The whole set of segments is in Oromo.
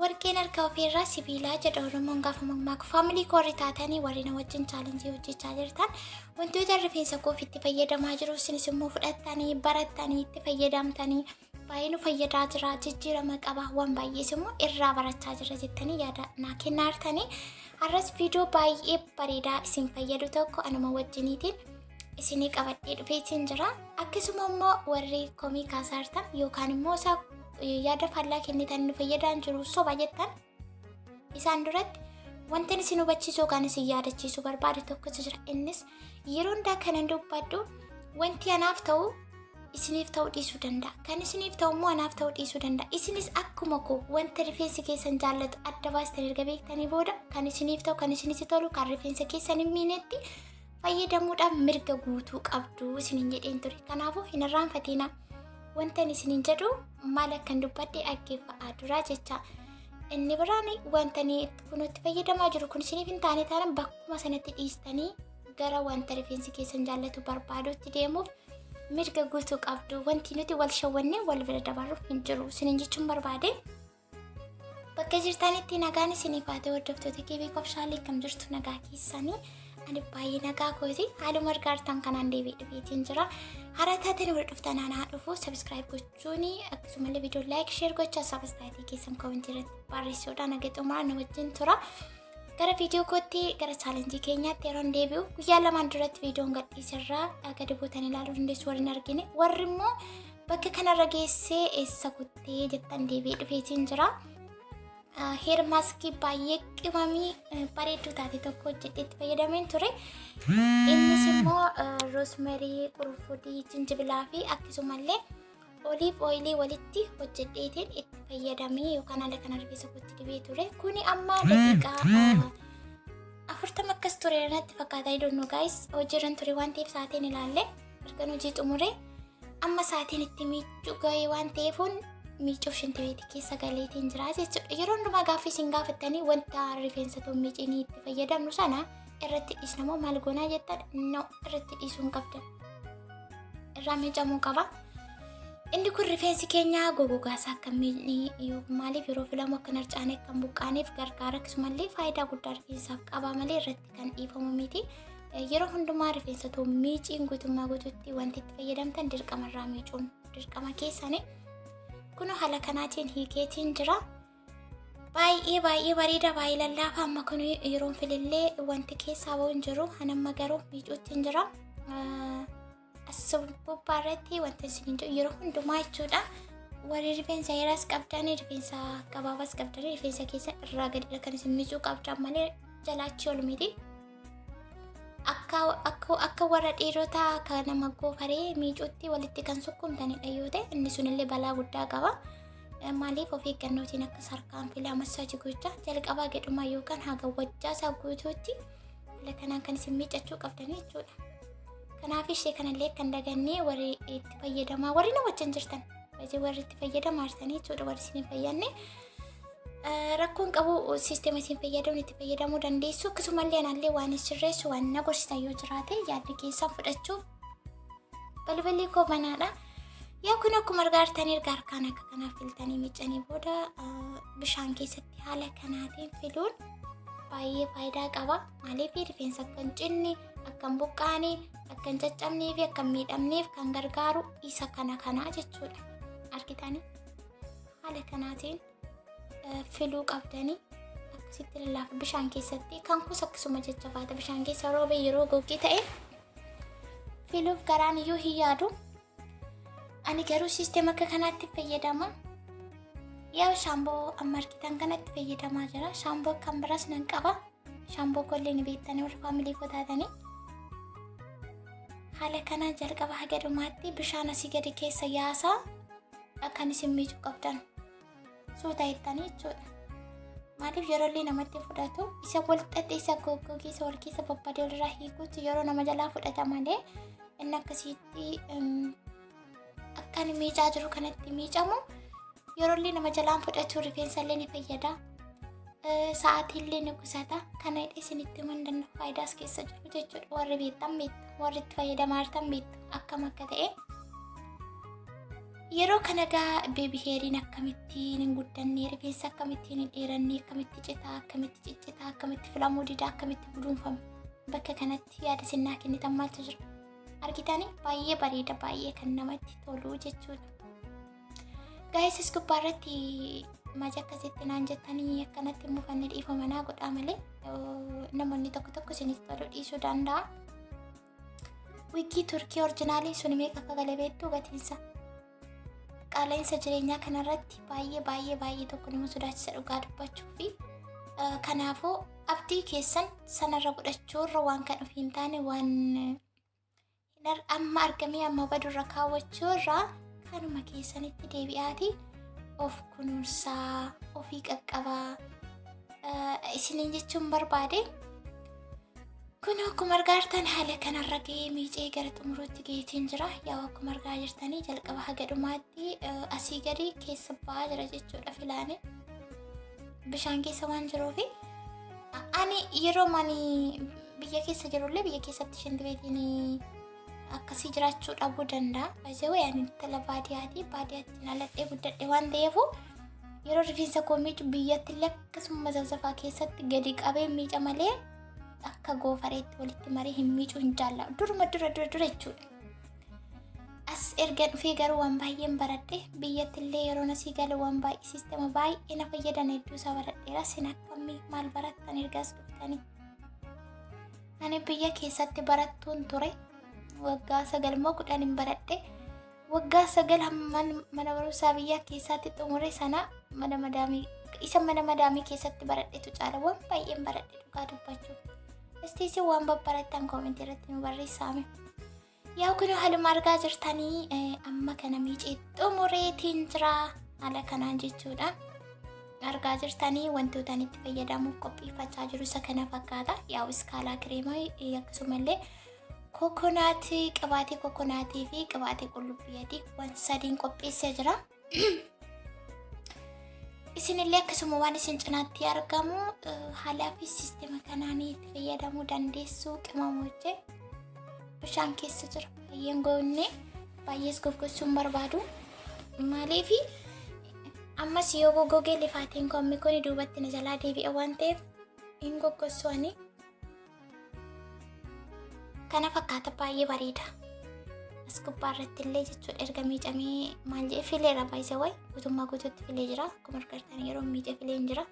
warqen harka ofirraa sibila jedha Oromoon gaafa mammaakuu family koorri taatanii warri na wajjin challenge hojjechaa jirtan wantoota rifeensa koof itti fayyadamaa jiru isinis immoo fudhattanii barattanii itti fayyadamtanii baay'ee nu fayyadaa jira jijjiirama qaba waan baay'ees immoo irraa barachaa jira jettanii yaada naa kennaartanii har'as viidiyoo baay'ee bareedaa isin fayyadu tokko anuma wajjiniitiin isinii qabadhee dhufeetiin jira akkasuma immoo warri komii kaasaartan yookaan immoo isaa yaada faallaa kennitan nu fayyadaan jiru soba jettan isaan duratti wanti isin hubachiisuu kan isin yaadachiisu barbaade tokkotu jira innis yeroo hundaa kanan dubbadhu wanti anaaf ta'u isiniif ta'uu dhiisuu danda'a kan isiniif ta'u immoo anaaf ta'uu dhiisuu danda'a isinis akkuma koo wanta rifeensi keessan jaallatu adda baastan erga beektanii booda kan isiniif ta'u kan isinitti tolu kan rifeensa keessan hin miinetti fayyadamuudhaaf mirga guutuu qabdu isiniin jedheen ture kanaafuu hin irraanfatinaa wanta isiniin jedhu maal akkan dubbadhe dhaggeeffadhaa duraa jecha inni biraan wanta kunutti fayyadamaa jiru kun isiniif hin taane taanaan bakkuma sanatti dhiistanii gara wanta rifeensi keessan jaallatu barbaadutti deemuuf mirga guutuu qabdu wanti nuti wal shawwannee wal bira dabarru hin jiru isiniin jechuun barbaade bakka jirtanitti nagaan isiniif haa ta'u hordoftoota keebii qofshaalee kam jirtu nagaa keessanii ani baay'ee nagaa kooti haaluma argaartan kanaan deebi'ee dhufeetiin jira hara taatanii wal dhuftan anaa dhufu subscribe gochuuni akkasumallee viidiyoo like share gochaa sabastaatii keessan koomentii irratti barreessuudhaan agaxumaa na wajjin tura gara viidiyoo kootti gara chaalenjii keenyaatti yeroon deebi'u guyyaa lamaan duratti viidiyoon gadhiisirraa gadi buutanii ilaaluu dandeessu warri hin argine warri immoo bakka kanarra geessee eessa kuttee jettan deebi'ee dhufeetiin jira heer maaskii baay'ee qimamii bareedduu taate tokko hojjedheetti fayyadameen ture innis immoo roosmerii qurunfudii jinjibilaa fi akkasumallee oliif ooyilii walitti hojjedheetiin itti fayyadamee yookaan haala kana rifeensa kootti dibee ture kuni amma daqiiqaa 40 akkas ture natti fakkaata iddoon gaayis hojiirran ture waan ta'eef saatiin ilaalle ergan hojii xumure amma saatiin itti miicuu ga'ee waan ta'eefuun miicuuf shintibeetii keessa galeetiin jira jechuudha yeroo hundumaa gaaffii isin gaafattanii wanta rifeensa too miicinii itti fayyadamnu sana irratti dhiisnamoo maal goonaa jettan no irratti dhiisuu hin qabdan irraa miicamuu qaba inni kun rifeensi keenya gogogaasaa akka miidhii maaliif yeroo filamu akka harcaanee kan buqqaaneef gargaara akkasumallee faayidaa guddaa rifeensaaf qaba malee irratti kan dhiifamu miti yeroo hundumaa rifeensa too miiciin guutummaa guutuutti wanti itti fayyadamtan dirqamarraa miicuun dirqama keessanii kuno haala kanaatiin hiikeetiin jira baay'ee bareeda baay'ee lallaafaa amma kun yeroon filillee wanti keessaa ba'u hin jiru hanamma garuu miicuutiin jira asubbubbaa irratti wanti isin jiru yeroo hundumaa jechuudha warri rifeensa dheeraas qabdanii rifeensa gabaabaas qabdanii rifeensa keessa irraa gadidha kan isin miicuu qabdan malee jalaachi ol miti akka warra dhiirotaa kan nama goofaree miicuutti walitti kan sukkumtanidha yoo ta'e inni sunillee balaa guddaa qaba maaliif of eeggannootiin akka harkaan filaa massaajii gochaa jalqabaa gedhumaa yookaan haga wajjaa isaa guutuutti fila kanaan kan isin miicachuu qabdanii jechuudha kanaaf ishee kanallee kan dagannee warri itti fayyadamaa warri na wajjin jirtan warri itti fayyadamaa jirtanii jechuudha warri isin hin fayyadne rakkoon qabu sisteema isin fayyadamuun itti fayyadamuu dandeessu akkasumallee anallee waan sirreessu waan na gorsitan yoo jiraate yaadni keessan fudhachuuf balballi koo banaadha yaa kun akkuma argaartanii erga harkaan akka kanaaf filtanii miicanii booda bishaan keessatti haala kanaatiin filuun baay'ee faayidaa qaba maaliif rifeensa akka hin cinne akka hin buqqaane akka hin caccabnee fi akka hin miidhamneef kan gargaaru isa kanaa jechuudha argitanii haala kanaatiin filuu qabdanii akkasitti lallaafa bishaan keessatti kan kus akkasuma jajjabaata bishaan keessa roobee yeroo goggee ta'e filuuf garaan iyyuu hin yaadu ani garuu sisteema akka kanaatti fayyadama yaa shaamboo amma argitan kanatti fayyadamaa jira shaamboo kan biraas nan qaba shaamboo kollee ni beektanii warra faamilii fotaatanii haala kanaan jalqaba haga dhumaatti bishaan asii gadi keessa yaasaa akkan isin miicuu qabdan suuta jettanii jechuudha maaliif yeroollee namatti fudhatu isa walxaxxe isa goggogee isa wal keessa babbadee walirraa hiikuutti yeroo nama jalaa fudhata malee inni akkasitti akkan miicaa jiru kanatti miicamu yeroollee nama jalaan fudhatu rifeensallee ni fayyada sa'aatiillee ni qusata kana isinitti himuun danda'u faayidaas keessa jiru jechuudha warri beektan beektu warri itti fayyadamaa jirtan beektu akkam akka ta'e yeroo kana gaa beebi heeriin akkamittiin hin guddanne, rifeensa akkamittiin hin dheeranne, akkamitti citaa, akkamitti ciccitaa, akkamitti filamuu didaa, akkamitti guduunfame. Bakka kanatti yaada sinnaa kennitan maaltu jira? Argitanii baay'ee bareeda, baay'ee kan namatti tolu jechuudha. Gaa'esis gubbaarratti maja akkasitti naan jettanii akkanatti mufanne dhiifama naa godhaa malee namoonni tokko tokko isinitti tolu dhiisuu danda'a. Wigii Turkii orjinaaliin sun meeqa akka galee beektuu gatiinsa? Qala'insa jireenyaa kanarratti baay'ee tokko nama sodaachisa dhugaa dubbachuu fi kanaafuu abdii keessan sanarra godhachuurra waan kan ofii hin taane waan amma argamee amma badurra kaawwachuurra kanuma keessanitti deebi'aati of kunuunsaa, ofii qaqqabaa isiniin jechuun barbaade. Kun akkuma argaartan haala kanarra ga'ee miicee gara xumuruutti geetiin jira. Yaa akkuma argaa jirtanii jalqaba haga dhumaatti asii gadi keessa ba'aa jira jechuudha filaane. Bishaan keessa waan jiruufi ani yeroo mani biyya keessa jirullee biyya keessatti shintibeetiin akkasii jiraachuu dhabuu danda'a. Baay'ee ani intala baadiyyaati. Baadiyyaatti naladhee guddadhe waan ta'eefu yeroo rifeensa koo miicu biyyatti illee akkasuma zafzafaa keessatti gadi qabee miica malee akka goofareetti walitti marii hin miicuu hin jaallatu. Dura jechuudha. As erga dhufee garuu waan baay'een baradhe biyyatti illee yeroo nasii galu waan baay'ee siistema baay'ee na fayyadan hedduu isaa baradheera. Sin akkamii maal barattan ergaas dhuftanii? Ani biyya keessatti barattuun ture. Waggaa 9 hin baradhe. Waggaa 9 mana barumsaa biyya keessatti xumure sana mana madaamii keessatti baradhetu caala waan baay'een baradhe dhugaa dubbachuuf. Istiisi waan babbarattan koomentii irratti nu barreessaame. Yaa kun haaluma argaa jirtanii amma kana miicee xumureetiin jira haala kanaan jechuudha. Argaa jirtanii wantoota itti fayyadamuuf qopheeffachaa jiru isa kana fakkaata. Yaa iskaalaa kireemaa akkasumallee kokonaatii, qibaatii kokonaatii fi qibaatii qullubbii adii waan sadiin qopheessee jira. Isinillee akkasuma waan isin cinaatti argamu haalaa fi sisteema kanaan itti fayyadamuu dandeessu. Qimamoche bishaan keessa jira. Baay'een goonee baay'ees goggosuun barbaadu. Maaliif ammas yoo goggogee lifaatiin koommi kun duubatti na jalaa deebi'a waan ta'eef hin goggossuani. Kana fakkaata baay'ee bareeda. As gubbaarratti illee jechuudha erga miicamee maal jedhee fileera baay'isa wayi guutummaa guutuutti filee jira. Akkuma argartan yeroo miicee fileen jira.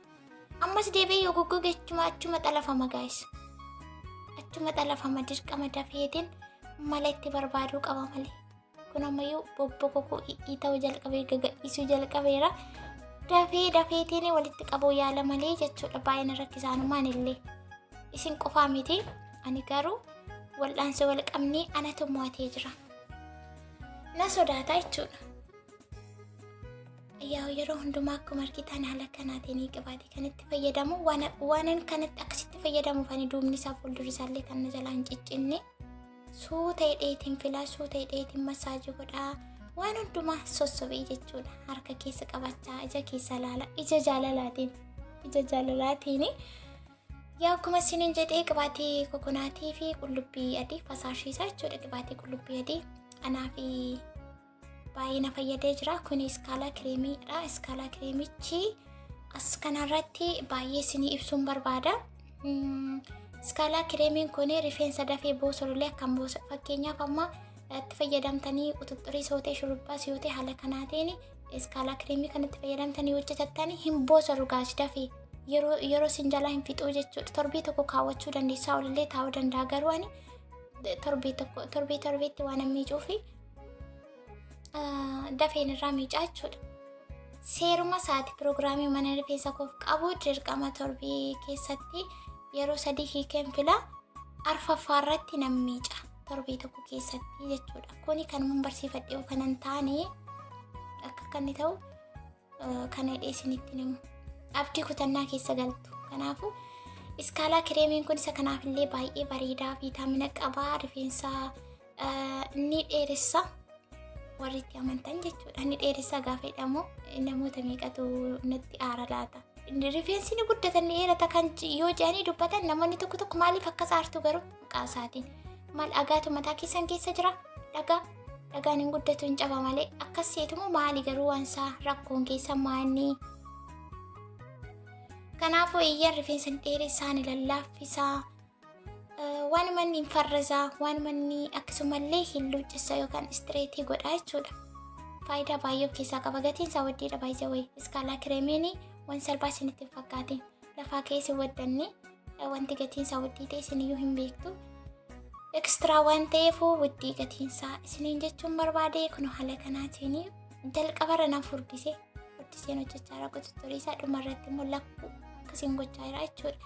Ammas deebi'ee yoo goggoge achuma xalafama gaa'is. Achuma xalafama dirqama dafeetiin mala itti barbaaduu qaba malee. Kun ammayyuu bobbokokoo ta'uu jalqabee gaga'iisuu jalqabeera. Dafeetiin walitti qabuu yaala malee jechuudha baay'ina rakkisaanumaan illee. Isin qofaa miti ani garuu wal'aansa wal qabnee anatu mo'atee jira. Na sodaata jechuudha. Yeroo hundumaa akkuma argitan haala kanaatiin qibaatii kanatti fayyadamu waanan kanatti akkasitti fayyadamuuf ani duubni isaa fuuldurri isaallee kan na jalaa hin ciccinne suuta hidheetiin filaa suuta hidheetiin masaajii godhaa waan hundumaa sossobee jechuudha. Harka keessa qabachaa ija keessa laala ija jaalalaatiin yaa akkuma isiniin jedhee qibaatii kokonaatii fi qullubbii adii fasaashiisaa jechuudha. Qibaatii qullubbii adii anaa fi baay'ee na fayyadee jira. Kun iskaalaa kireemiidha. Iskaalaa kireemichi as kanarratti baay'ee isinii ibsuun barbaada. Iskaalaa kireemiin kun rifeensa dafee boosollee akkam boosa fakkeenyaaf amma itti fayyadamtanii quxuxurii sootee shurrubbaa siyootee haala kanaatiin iskaalaa kireemii kanatti fayyadamtanii hojjetattanii hin boosoru gaas dafee yeroo sin jalaa hin fixuu jechuudha. Torbee tokko kaawwachuu dandeessaa olillee taa'uu danda'a garuu ani torbeetti waan miicuufi dafeen irraa miicaa jechuudha. Seeruma isaati piroogiraamii mana rifeensa koof qabu dirqama torbee keessatti yeroo 3 hiikeen fila arfaffaarratti nan miica torbee tokko keessatti jechuudha. Kuni kan mun barsiifadhe kanan taane akka kanni ta'u kana dheesinitti namu abdii kutannaa keessa galtu. Kanaafu iskaalaa kireemiin kun isa kanaafillee baay'ee bareedaa viitaamina qabaa rifeensa ni dheeressa. Warri itti amantan jechuudha. Ni dheeressa gaafa jedhamu namoota meeqatu natti aara laata. Rifeensi ni guddatan ni dheerata kan yoo jedhanii dubbatan namoonni tokko maaliif akka saartu garuu maqaa isaatiin. Maal dhagaatu mataa keessan keessa jira? Dhagaa dhagaan hin guddatu hin caba malee akkasiituma maali garuu wansaa rakkoon keessa maanni. Kanaafuu iyyaan rifeensa dheeressaa ni lallaafisaa. Waan manni hin farrasaa, waan manni akkasumallee hin luuccessaa yookaan istireetii godhaa jechuudha. Faayidaa baay'ee of keessaa qaba. Gatiin isaa waddiidha baay'ee wayii. Iskaalaa kireemiin waan salphaa isinitti hin fakkaatin. Lafaa keessa waddanne wanti gatiin isaa waddii ta'e isiniyyuu hin beektu. Ekstiraa waan ta'eef waddii gatiin isaa isiniin jechuun barbaade kun haala kanaatiin jalqabarra na furdiseen hojjechaa jira. Qotottorii isaa dhumarratti immoo lakkuu akkasiin gochaa jira jechuudha.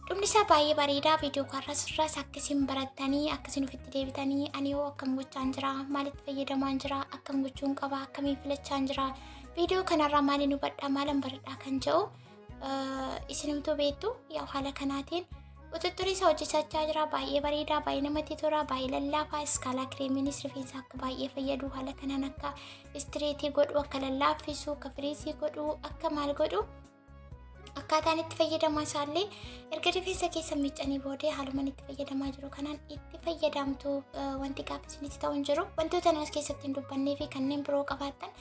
Dhumni isaa baay'ee bareedaa. Viidiyoo kanarraas akkasiin barattanii akkasiin ofitti deebitanii ani hoo akkam gochaa jira, maalitti fayyadamaa jira, akkam gochuun qaba, akkamiin filachaa jira, viidiyoo kanarraa maaliin hubadhaa, maalan baradhaa kan jedhu isinimtuu beektu. Yaa haala kanaatiin qotottorii isaa hojjechaa jira. Baay'ee bareedaa, baay'ee namatti tola, baay'ee lallaafaa. Iskaalaa kireemiinis rifeensa akka baay'ee fayyadu, haala kanaan akka istireetii godhu, akka lallaaffisu, akka firiisii godhu, akka maal godhu akkaataan itti fayyadamaa isaallee erga rifeensa keessa miiccanii boodee haalumaan itti fayyadamaa jiru kanaan itti fayyadamtu. Wanti gaafa isinitti ta'u hin jiru. Wantoota nas keessatti hin dubbannee fi kanneen biroo qabaattan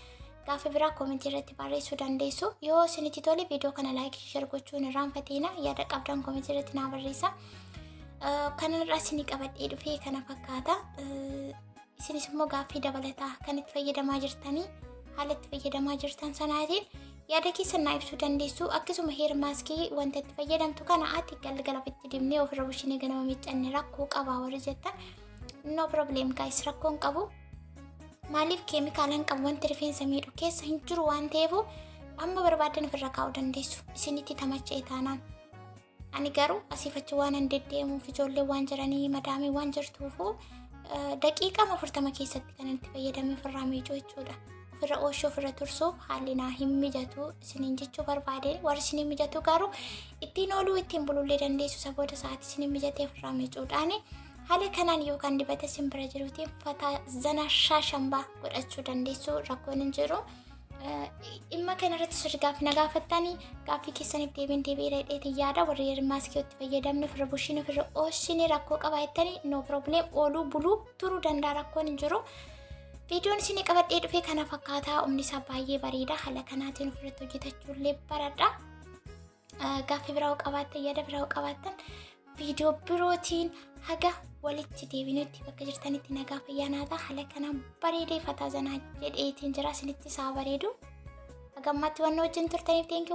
gaafa biraa koomentii irratti barreessuu dandeessu. Yoo isinitti tole viidiyoo kana laayikii share gochuun irraanfatina. Yaada qabdan koomentii irratti naa barreessa. Kanarraa isinii qabadhee dhufee kana fakkaata. Isinis immoo gaaffii dabalataa kan itti fayyadamaa jirtanii haala itti fayyadamaa jirtan sanaatiin yaada keessan naa ibsuu dandeessu. Akkasuma heer maaskii wanta itti fayyadamtu kana ati galgala ofitti dibnee ofirra bushinee ganama miiccanne rakkoo qabaa warri jettan no problem guys, rakkoon qabu. Maaliif keemikaalaan qabu wanti rifeensa miidhu keessa hin jiru waan ta'eef amma barbaadan ofirra kaa'uu dandeessu isinitti tamacha'e taanaan. Ani garuu asiifachi waan hin deddeemuuf ijoollee waan jiranii madaamii waan jirtuufu daqiiqaa 40 keessatti kan itti fayyadamee ofirraa miicuu jechuudha. Ofirra ooshuu ofirra tursuu haalli naa hin mijatu isiniin jechuu barbaade. Warri isiniin mijatu garuu ittiin ooluu ittiin bulullee dandeessu. Saboota sa'aatii isiniin mijatee ofirraa miicuudhaan haala kanaan yookaan dibata isin bira jiruutiin fataa zana shaashambaa godhachuu dandeessu. Rakkoon hin jiru. Dhimma kanarratti sirgaaf na gaafattanii gaaffii keessaniif deebi'ee dheetiin yaada. Warri heer maaskii itti fayyadamne ofirra bushiin ofirra ooshine rakkoo qabaa jettanii no problem ooluu buluu turuu danda'a. Rakkoon hin jiru. Viidiyoon isinii qabadhee dhufee kana fakkaataa. Humni isaa baay'ee bareeda. Haala kanaatiin ofirratti hojjetachuullee baradha. Gaaffii biraa qabaattan yaada biraa qabaattan viidiyoo birootiin haga walitti deebinutti bakka jirtanitti nagaa fayyaa naata. Haala kanaan bareedee fataa zanaa jedheetiin jira isinitti isaa bareedu. Hagammaatti waan wajjin turtaniif thank you.